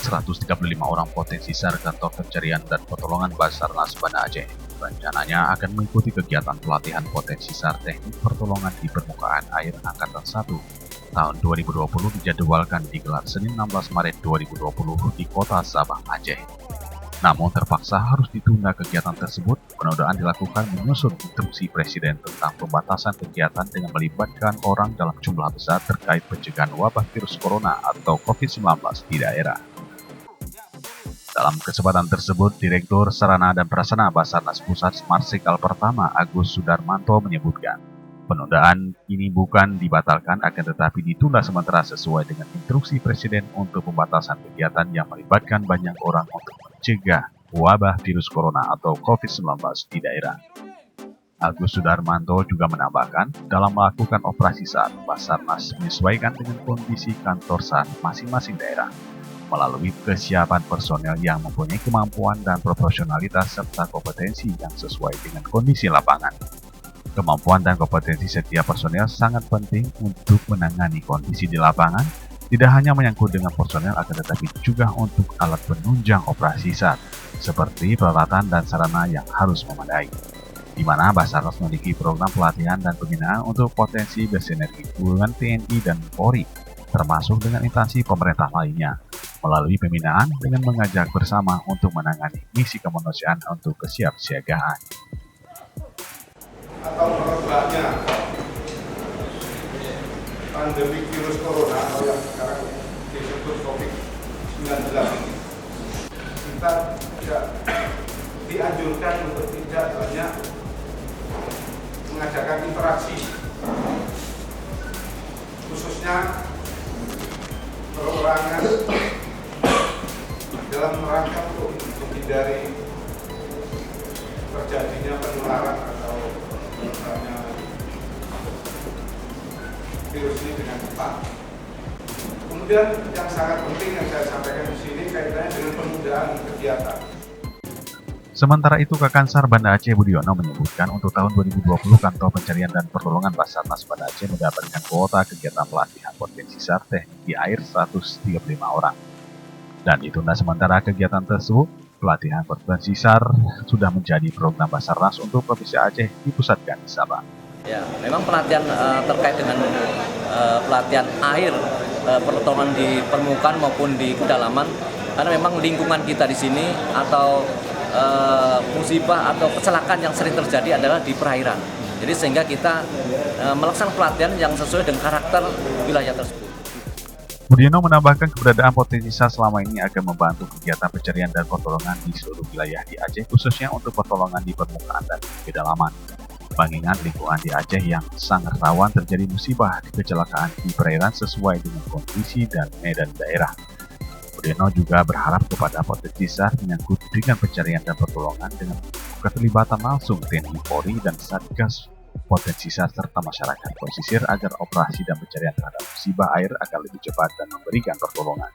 135 orang potensi SAR Kantor Pencarian dan Pertolongan Basarnas Banda Aceh rencananya akan mengikuti kegiatan pelatihan potensi SAR Teknik Pertolongan di Permukaan Air Angkatan 1 tahun 2020 dijadwalkan digelar Senin 16 Maret 2020 di Kota Sabah, Aceh. Namun terpaksa harus ditunda kegiatan tersebut. Penundaan dilakukan menyusul instruksi Presiden tentang pembatasan kegiatan dengan melibatkan orang dalam jumlah besar terkait pencegahan wabah virus corona atau COVID-19 di daerah. Dalam kesempatan tersebut, Direktur Sarana dan Prasarana Basarnas Pusat Marsikal Pertama Agus Sudarmanto menyebutkan, penundaan ini bukan dibatalkan akan tetapi ditunda sementara sesuai dengan instruksi Presiden untuk pembatasan kegiatan yang melibatkan banyak orang untuk mencegah wabah virus corona atau COVID-19 di daerah. Agus Sudarmanto juga menambahkan, dalam melakukan operasi SAR, Basarnas menyesuaikan dengan kondisi kantor SAR masing-masing daerah, melalui kesiapan personel yang mempunyai kemampuan dan proporsionalitas serta kompetensi yang sesuai dengan kondisi lapangan. Kemampuan dan kompetensi setiap personel sangat penting untuk menangani kondisi di lapangan, tidak hanya menyangkut dengan personel akan tetapi juga untuk alat penunjang operasi SAR, seperti peralatan dan sarana yang harus memadai, di mana Basarnas memiliki program pelatihan dan pembinaan untuk potensi bersinergi dengan TNI dan Polri, termasuk dengan instansi pemerintah lainnya, melalui pembinaan dengan mengajak bersama untuk menangani misi kemanusiaan untuk kesiapsiagaan. Atau merebaknya pandemi virus corona atau yang sekarang disebut COVID-19, kita tidak dianjurkan untuk tidak banyak mengadakan interaksi, khususnya perorangan dalam rangka untuk menghindari terjadinya penularan atau misalnya virus ini dengan cepat. Kemudian yang sangat penting yang saya sampaikan di sini kaitannya dengan penundaan kegiatan. Sementara itu, Kakansar Banda Aceh Budiono menyebutkan untuk tahun 2020 Kantor Pencarian dan Pertolongan Basarnas Banda Aceh mendapatkan kuota kegiatan pelatihan potensi SAR teknik di air 135 orang. Dan ditunda sementara kegiatan tersebut, pelatihan potensi SAR sudah menjadi program Basarnas untuk Provinsi Aceh dipusatkan di Sabah. Ya, memang pelatihan terkait dengan pelatihan air pertolongan di permukaan maupun di kedalaman, karena memang lingkungan kita di sini atau musibah atau kecelakaan yang sering terjadi adalah di perairan. Jadi sehingga kita melaksanakan pelatihan yang sesuai dengan karakter wilayah tersebut. Budiono menambahkan keberadaan potensi SAR selama ini akan membantu kegiatan pencarian dan pertolongan di seluruh wilayah di Aceh, khususnya untuk pertolongan di permukaan dan kedalaman. Mengingat lingkungan di Aceh yang sangat rawan terjadi musibah di kecelakaan di perairan sesuai dengan kondisi dan medan daerah. Budiono juga berharap kepada potensi SAR menyangkut dengan pencarian dan pertolongan dengan keterlibatan langsung TNI Polri dan Satgas potensi SAR serta masyarakat pesisir agar operasi dan pencarian terhadap musibah air akan lebih cepat dan memberikan pertolongan.